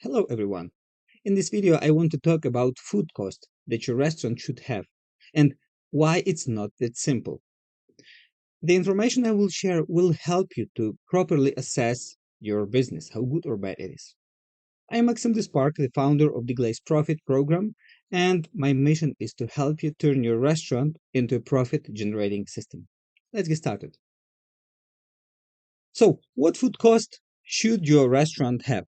Hello everyone. In this video I want to talk about food cost that your restaurant should have and why it's not that simple. The information I will share will help you to properly assess your business, how good or bad it is. I am Maxim Dispark, the founder of Deglaze Profit program, and my mission is to help you turn your restaurant into a profit generating system. Let's get started. So, what food cost should your restaurant have?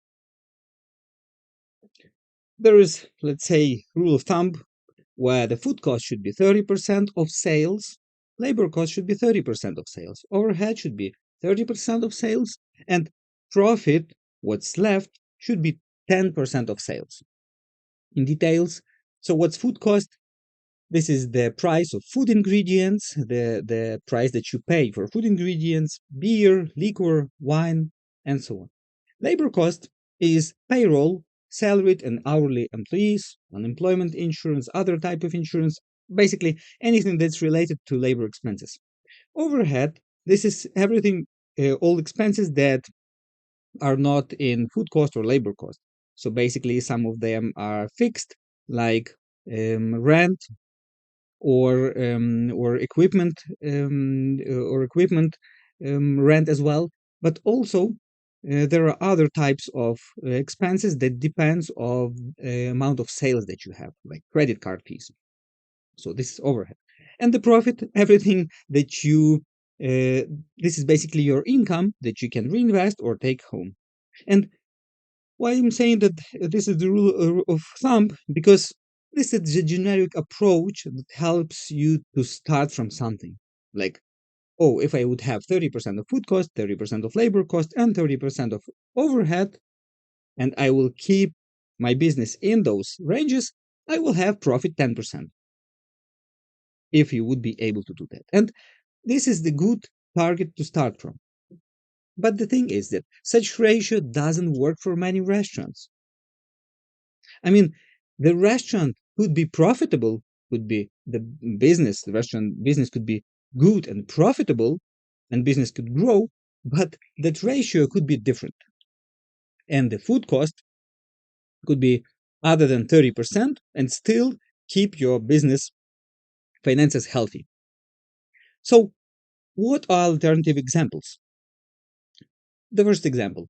There is, let's say, rule of thumb where the food cost should be 30% of sales, labor cost should be 30% of sales, overhead should be 30% of sales, and profit, what's left, should be 10% of sales. In details, so what's food cost? This is the price of food ingredients, the price that you pay for food ingredients, beer, liquor, wine, and so on. Labor cost is payroll, salaried and hourly employees, unemployment insurance, other type of insurance, basically anything that's related to labor expenses. Overhead, this is everything, all expenses that are not in food cost or labor cost. So basically, some of them are fixed, like rent or equipment rent as well. But also there are other types of expenses that depends of amount of sales that you have, like credit card fees. So this is overhead, and the profit, everything that you this is basically your income that you can reinvest or take home. And why I'm saying that this is the rule of thumb, because this is the generic approach that helps you to start from something. Like, oh, if I would have 30% of food cost, 30% of labor cost, and 30% of overhead, and I will keep my business in those ranges, I will have profit 10%, if you would be able to do that. And this is the good target to start from. But the thing is that such ratio doesn't work for many restaurants. I mean, the restaurant could be profitable, could be the restaurant business could be good and profitable, and business could grow, but that ratio could be different. And the food cost could be other than 30% and still keep your business finances healthy. So, what are alternative examples? The first example,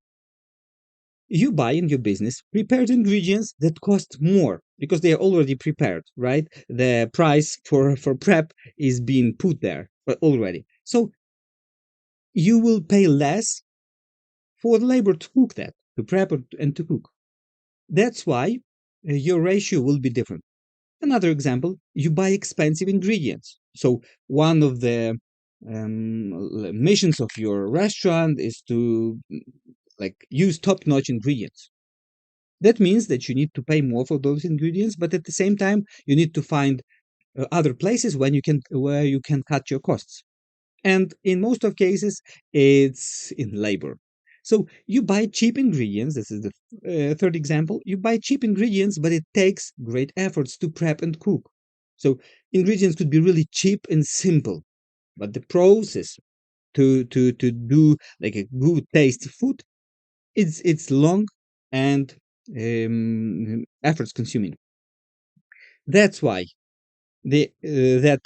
you buy in your business prepared ingredients that cost more because they are already prepared, right? The price for prep is being put there already. So you will pay less for the labor to cook that, to prep and to cook. That's why your ratio will be different. Another example, you buy expensive ingredients. So one of the missions of your restaurant is to use top-notch ingredients. That means that you need to pay more for those ingredients, but at the same time, you need to find other places where you can cut your costs. And in most of cases, it's in labor. So you buy cheap ingredients. This is the third example. You buy cheap ingredients, but it takes great efforts to prep and cook. So ingredients could be really cheap and simple, but the process to do like a good tasty food, it's long and efforts consuming. That's why the that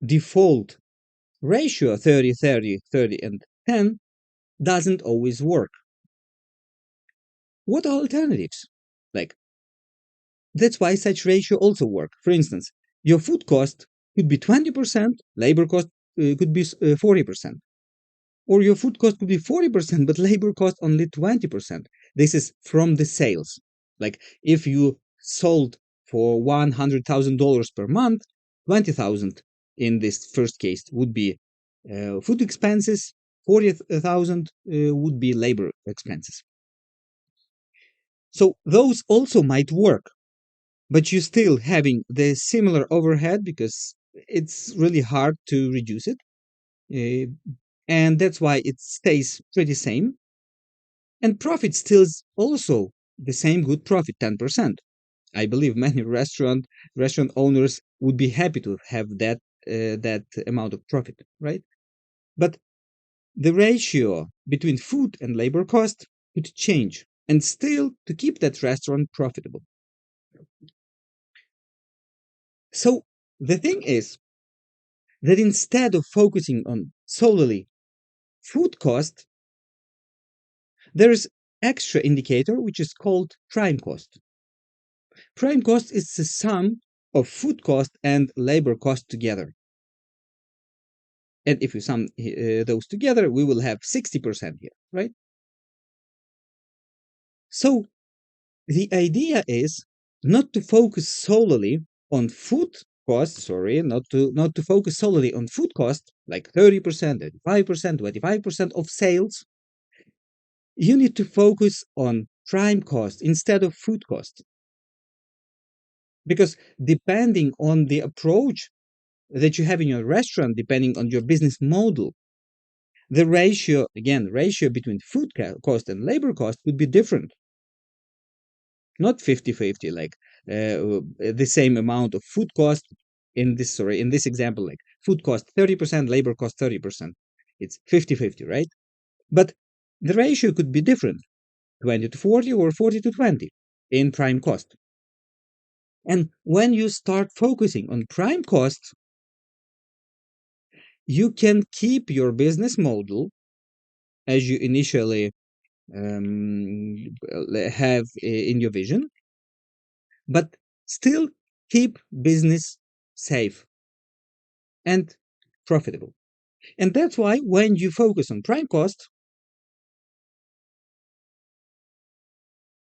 default ratio 30 30 30 and 10 doesn't always work. What are alternatives? Like, that's why such ratio also work. For instance, your food cost could be 20%, labor cost could be 40%. Or your food cost could be 40%, but labor cost only 20%. This is from the sales. Like, if you sold for $100,000 per month, 20,000 in this first case would be food expenses, 40,000 would be labor expenses. So those also might work, but you're still having the similar overhead because it's really hard to reduce it. And that's why it stays pretty same. And profit still is also the same good profit, 10%. I believe many restaurant owners would be happy to have that amount of profit, right? But the ratio between food and labor cost could change. and still to keep that restaurant profitable. So the thing is that instead of focusing on solely food cost, there is extra indicator which is called prime cost. Prime cost is the sum of food cost and labor cost together. And if we sum those together, we will have 60% here, right? So the idea is not to focus solely on food cost, sorry, not to focus solely on food cost, like 30%, 35%, 25% of sales. You need to focus on prime cost instead of food cost. Because depending on the approach that you have in your restaurant, depending on your business model, the ratio, again, ratio between food cost and labor cost would be different. Not 50-50, like the same amount of food cost in this example, like food cost 30%, labor cost 30%. It's 50-50, right? But the ratio could be different, 20 to 40 or 40 to 20 in prime cost. And when you start focusing on prime cost, you can keep your business model as you initially have in your vision, but still keep business safe and profitable. And that's why when you focus on prime cost,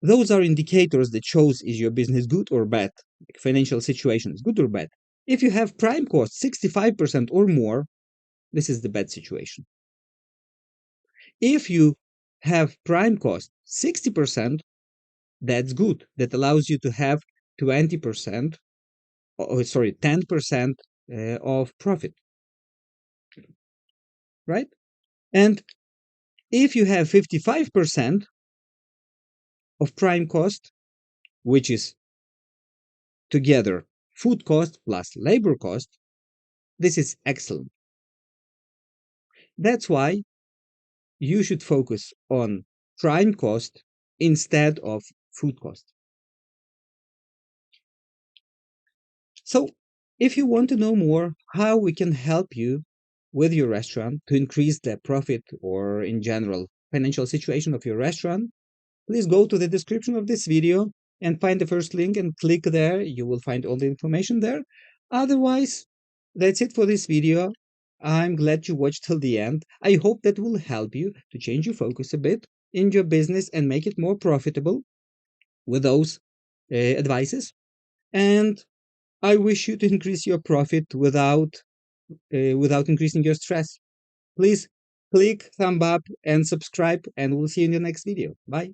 those are indicators that shows is your business good or bad, like financial situation is good or bad. If you have prime cost 65% or more, this is the bad situation. If you have prime cost 60%, that's good. That allows you to have 20%, or sorry, 10% of profit, right? And if you have 55% of prime cost, which is together food cost plus labor cost, this is excellent. That's why you should focus on prime cost instead of food cost. So, if you want to know more how we can help you with your restaurant to increase the profit or in general financial situation of your restaurant, please go to the description of this video and find the first link and click there. You will find all the information there. Otherwise, that's it for this video. I'm glad you watched till the end. I hope that will help you to change your focus a bit in your business and make it more profitable with those advices. And I wish you to increase your profit without increasing your stress. Please click thumb up and subscribe, and we'll see you in the next video. Bye.